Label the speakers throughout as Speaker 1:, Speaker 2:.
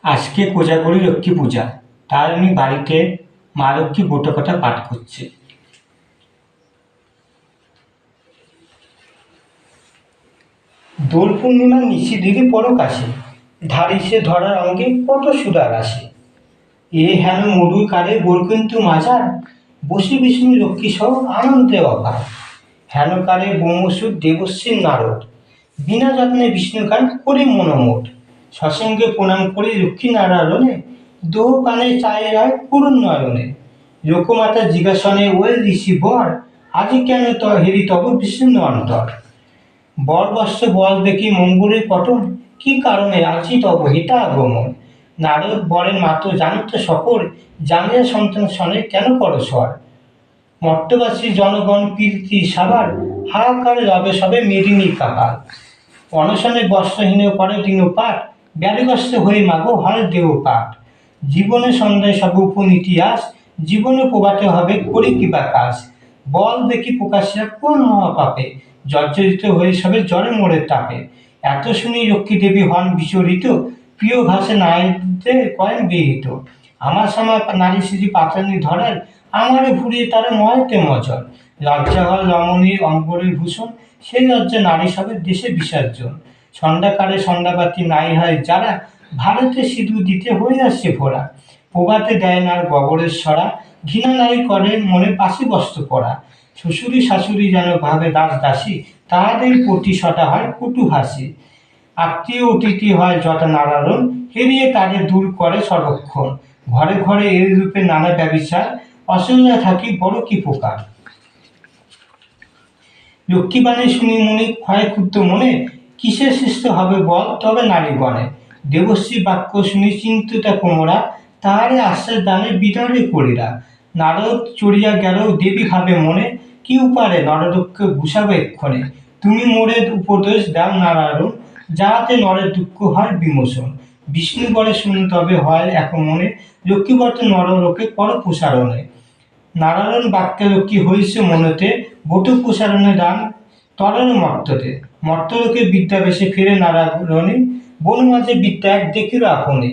Speaker 1: আজকে কোজাগরী লক্ষ্মী পূজা, তাই আমি বাড়িতে মা লক্ষ্মী ব্রতকথা পাঠ করছি। দোল পূর্ণিমার নিশিদিনে পরক আসে, ধারিসে ধরার অঙ্গে কত সুদার আসে। এ হেন মরুর কারে বৈকুণ্ঠ মাজার, বসে বিষ্ণু লক্ষ্মী সহ আনন্দে অপার। হেন কারে ব্রহ্মসুর দেবশ্রী নারদ, বিনা যত্নে বিষ্ণু গান করে মনোমোট। সসঙ্গে প্রণাম করে লক্ষ্মী নারায়ণে, দোহ কানে চায় রায় করুণ নয়নে। লোকমাতা জিজ্ঞাসনে ওই ঋষি বর, আজি কেন হেরি তব বিষ্ণু অন্তর। বর বস্ত্র বল দেখি মঙ্গলের পটন, কি কারণে আজি তব হিতা আগমন। নারদ বরের মাতো জানত সকল, জানিয়া সন্তান সনে কেন করো স্বর। মর্তবাসী জনগণ কীর্তি সাবার, হাহাকার রবে সবে মেদিনী কাপাল। অনশনে বস্ত্রহীন করে দিনপাট, ব্যাধিগ্রস্ত হয়ে মাগো হয় দেহ পাঠ। জীবনে সন্ধ্যায় সব উপনীতিহাস, জীবনে প্রবাতে হবে করি কিবা কাজ। বল দেখি প্রকাশ্যে কোন মহাপাপে, জর্জরিত হয়ে সবে জ্বরে মোড়ে তাপে। এত শুনি লক্ষ্মী দেবী হন বিচরিত, প্রিয় ঘাসে নাইতে কয়েন বিহিত। আমার সময় নারী শ্রী পাতানি ধরার, আমারে ভুলিয়ে তারা ময়তে মজর। লজ্জা হল রমণীর অঙ্গরের ভূষণ, সেই লজ্জা নারী সবে দেশে বিসর্জন। সন্ধ্যাকালে সন্ধ্যাবাতি নাই হয় যারা, ভারতে সিঁদুর দিতে হয়ে আসছে ভোরা। প্রভাতে দেয় না গোবরের সরা, ঘৃণা নাই করে মনে পাশে বস্ত্র পরা। শ্বশুরি শাশুড়ি যেন ভাবে দাস দাসী, তাহাদের প্রতি সটা হয় কটু হাসি। আত্মীয় অতিথি হয় যত নারায়ণ, হেরিয়ে তাদের দূর করে সর্বক্ষণ। ঘরে ঘরে এর রূপে নানা ব্যবিচার, অসহায় থাকি বড় কি প্রকার। লক্ষ্মীবাণী শুনি মুনি ক্ষয় ক্ষুব্ধ মনে, কিসে সৃষ্ট হবে বল তবে নারীগণে। দেবশ্রী বাক্য শুনি চিন্তিতা কোমরা, তাহারে আশ্বাস দানে বিদারে করিরা। নারদ চড়িয়া গেল দেবী ভাবে মনে, কি উপারে নরদুঃখকে ঘুষাবে এক্ষণে। তুমি মোরে উপদেশ দাও নারায়ণ, যাহাতে নরের দুঃখ হয় বিমোচন। বিষ্ণু বলে শুনি তবে হয় এক মনে, লক্ষ্মীবর্ত নরলোকে কর প্রসারণে। নারায়ণ বাক্যে লক্ষ্মী হইছে মনেতে, বটু প্রসারণে দান তরণ মর্ততে। মর্তলোকে বিদ্যা বেশে ফিরে নারায়ণী, বন মাঝে বিদ্যা এক দেখিল আপনি।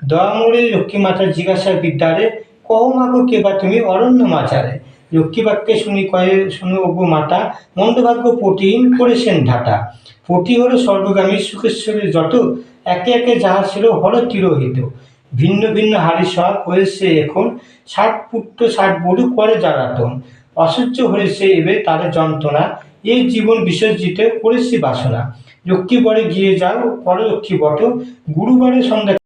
Speaker 1: দয়ামুড়ে লক্ষ্মী মাতা জিজ্ঞাসা বিদ্যারে, কহ মাগো কেবা তুমি অরণ্য মাচারে। লক্ষ্মী বাক্যে শুনি কয়ে শুনো ওগো মাতা, মন্দভাগ্য পটিহীন করেছেন ঢাটা। পটি হল স্বর্গগামী সুখেশ্বরের যত, একে একে যাহা ছিল হল তিরোহিত। ভিন্ন ভিন্ন হারি সব হয়েছে এখন, 60 পুত্র 60 বধূ করে জ্বালাতন। অসহ্য হয়েছে এবে তাদের যন্ত্রণা, এই জীবন বিসর্জিত করেছি বাসনা। লক্ষ্মী বরে গিয়ে যাও পরলক্ষ্মী বট, গুরুবারে সন্ধ্যা